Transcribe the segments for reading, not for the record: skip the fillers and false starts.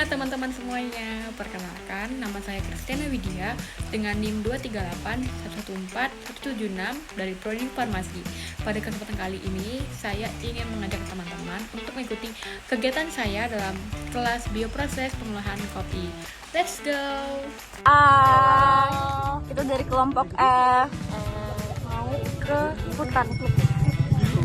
teman-teman semuanya, perkenalkan nama saya Kristiana Widya dengan NIM 238114176 dari Prodi Farmasi. Pada kesempatan kali ini, saya ingin mengajak teman-teman untuk mengikuti kegiatan saya dalam kelas bioproses pengolahan kopi. Let's go! Kita dari kelompok F mau ke hutan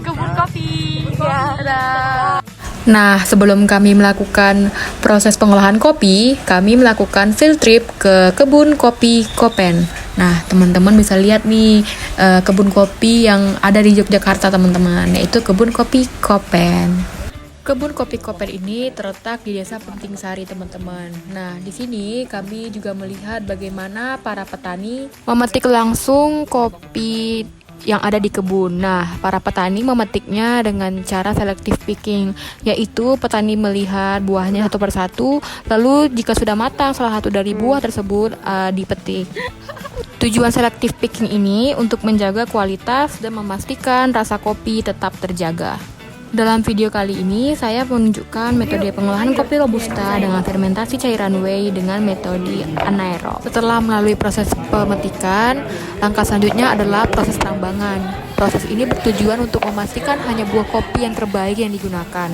kebun kopi. Ya. Nah, sebelum kami melakukan proses pengolahan kopi, kami melakukan field trip ke kebun kopi Kopen. Nah, teman-teman bisa lihat nih kebun kopi yang ada di Yogyakarta, teman-teman, yaitu kebun kopi Kopen. Kebun kopi Kopen ini terletak di Desa Penting Sari, teman-teman. Nah, di sini kami juga melihat bagaimana para petani memetik langsung kopi yang ada di kebun. Nah, para petani memetiknya dengan cara selective picking, yaitu petani melihat buahnya satu persatu, lalu jika sudah matang salah satu dari buah tersebut dipetik. Tujuan selective picking ini untuk menjaga kualitas dan memastikan rasa kopi tetap terjaga. Dalam video kali ini, saya menunjukkan metode pengolahan kopi Robusta dengan fermentasi cairan whey dengan metode anaerob. Setelah melalui proses pemetikan, langkah selanjutnya adalah proses perambangan. Proses ini bertujuan untuk memastikan hanya buah kopi yang terbaik yang digunakan.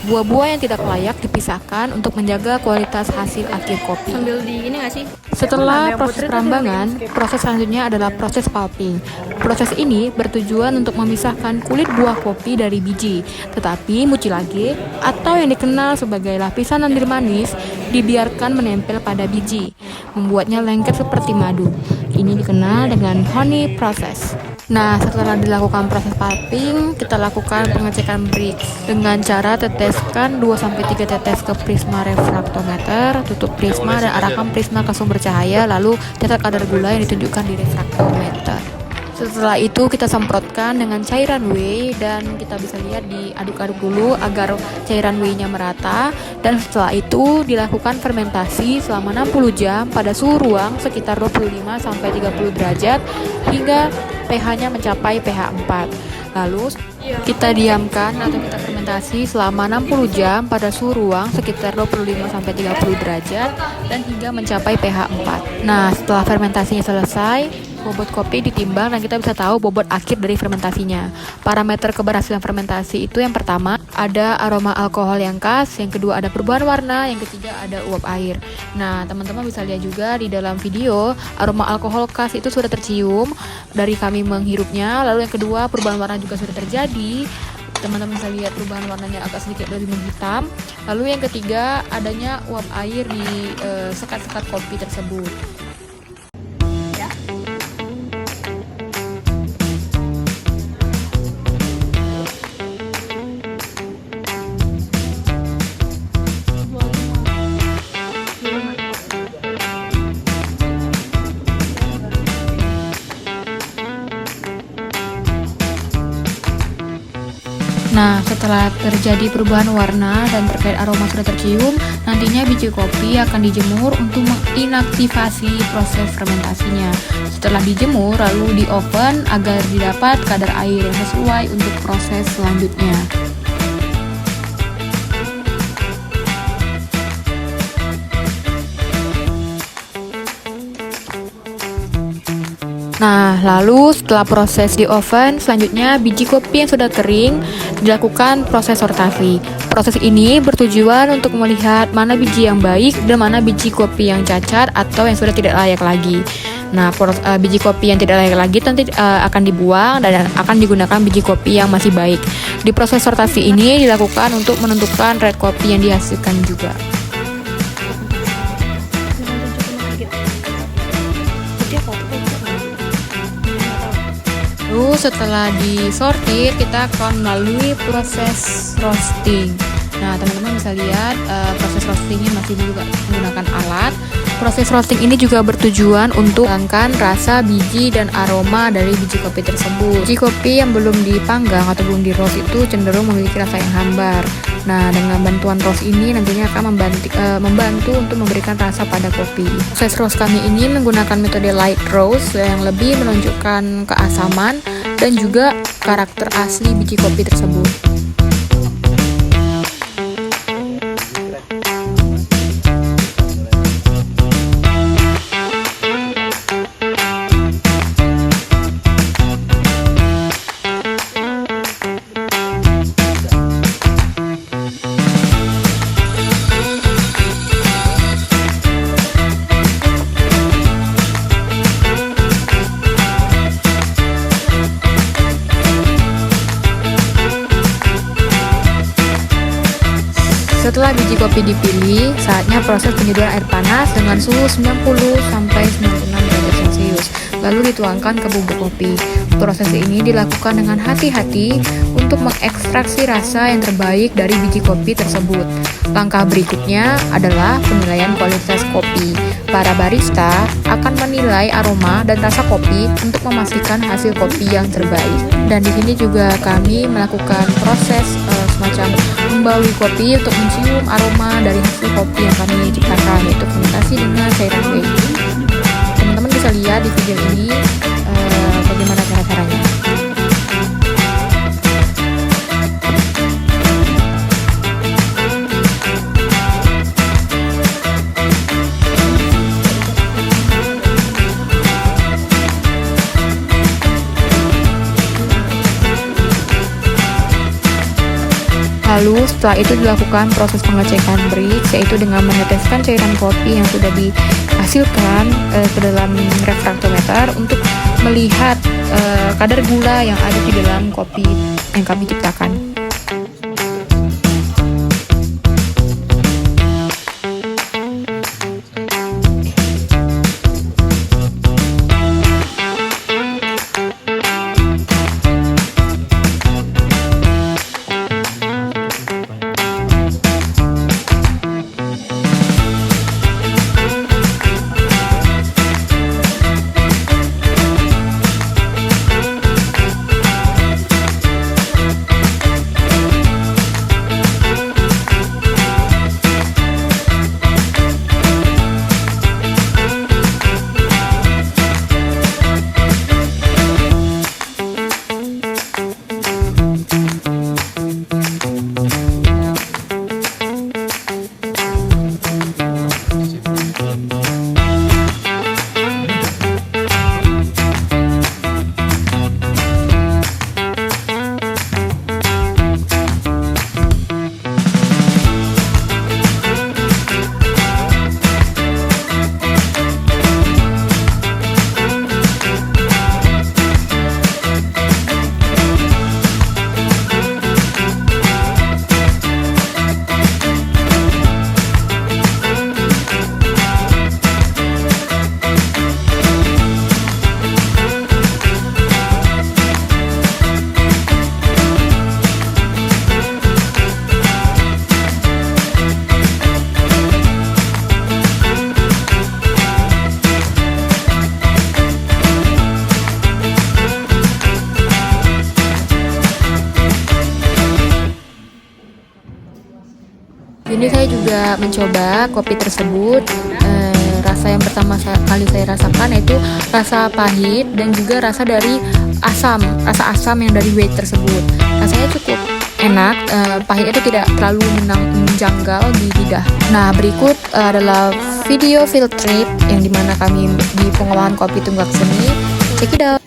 Buah-buah yang tidak layak dipisahkan untuk menjaga kualitas hasil akhir kopi. Sambil di ini nggak sih? Setelah proses perambangan, proses selanjutnya adalah proses pulping. Proses ini bertujuan untuk memisahkan kulit buah kopi dari biji. Tetapi mucilage atau yang dikenal sebagai lapisan lendir manis dibiarkan menempel pada biji, membuatnya lengket seperti madu. Ini dikenal dengan honey process. Nah, setelah dilakukan proses pulping, kita lakukan pengecekan Brix dengan cara teteskan 2-3 tetes ke prisma refraktometer, tutup prisma dan arahkan prisma ke sumber cahaya, lalu catat kadar gula yang ditunjukkan di refraktometer. Setelah itu kita semprotkan dengan cairan whey dan kita bisa lihat diaduk-aduk dulu agar cairan whey-nya merata, dan setelah itu dilakukan fermentasi selama 60 jam pada suhu ruang sekitar 25-30 derajat hingga pH-nya mencapai pH 4. Lalu kita diamkan atau kita fermentasi selama 60 jam pada suhu ruang sekitar 25-30 derajat dan hingga mencapai pH 4. Nah, setelah fermentasinya selesai, bobot kopi ditimbang dan kita bisa tahu bobot akhir dari fermentasinya. Parameter keberhasilan fermentasi itu yang pertama ada aroma alkohol yang khas, yang kedua ada perubahan warna, yang ketiga ada uap air. Nah, teman-teman bisa lihat juga di dalam video aroma alkohol khas itu sudah tercium dari kami menghirupnya. Lalu yang kedua perubahan warna juga sudah terjadi. Teman-teman bisa lihat perubahan warnanya agak sedikit lebih menghitam. Lalu yang ketiga adanya uap air di sekat-sekat kopi tersebut. Nah, setelah terjadi perubahan warna dan terkait aroma sudah tercium, nantinya biji kopi akan dijemur untuk menginaktivasi proses fermentasinya. Setelah dijemur, lalu di oven agar didapat kadar air yang sesuai untuk proses selanjutnya. Nah, lalu setelah proses di oven, selanjutnya biji kopi yang sudah kering dilakukan proses sortasi. Proses ini bertujuan untuk melihat mana biji yang baik dan mana biji kopi yang cacat atau yang sudah tidak layak lagi. Nah, biji kopi yang tidak layak lagi nanti akan dibuang dan akan digunakan biji kopi yang masih baik. Di proses sortasi ini dilakukan untuk menentukan red kopi yang dihasilkan juga. Lalu setelah disortir, kita akan melalui proses roasting. Nah, teman-teman bisa lihat proses roastingnya masih juga menggunakan alat. Proses roasting ini juga bertujuan untuk menghilangkan rasa biji dan aroma dari biji kopi tersebut. Biji kopi yang belum dipanggang atau belum di roast itu cenderung memiliki rasa yang hambar. Nah, dengan bantuan roast ini nantinya akan membantu untuk memberikan rasa pada kopi. Proses roast kami ini menggunakan metode light roast yang lebih menunjukkan keasaman dan juga karakter asli biji kopi tersebut. kopi dipilih, saatnya proses penyediaan air panas dengan suhu 90 sampai 96 derajat Celcius. Lalu dituangkan ke bubuk kopi. Proses ini dilakukan dengan hati-hati untuk mengekstraksi rasa yang terbaik dari biji kopi tersebut. Langkah berikutnya adalah penilaian kualitas kopi. Para barista akan menilai aroma dan rasa kopi untuk memastikan hasil kopi yang terbaik. Dan di sini juga kami melakukan proses semacam membaui kopi untuk mencium aroma dari hasil kopi yang kami ciptakan, yaitu fermentasi dengan cairan whey. Teman-teman bisa lihat di video ini bagaimana cara-caranya. Lalu setelah itu dilakukan proses pengecekan brix, yaitu dengan meneteskan cairan kopi yang sudah dihasilkan ke dalam refraktometer untuk melihat kadar gula yang ada di dalam kopi yang kami ciptakan. Ini saya juga mencoba kopi tersebut. Rasa yang pertama kali saya rasakan yaitu rasa pahit dan juga rasa dari rasa asam yang dari whey tersebut. Rasanya cukup enak, pahitnya itu tidak terlalu menjanggal di lidah. Nah, berikut adalah video field trip yang dimana kami di pengolahan kopi Tunggak Seni. Check it out.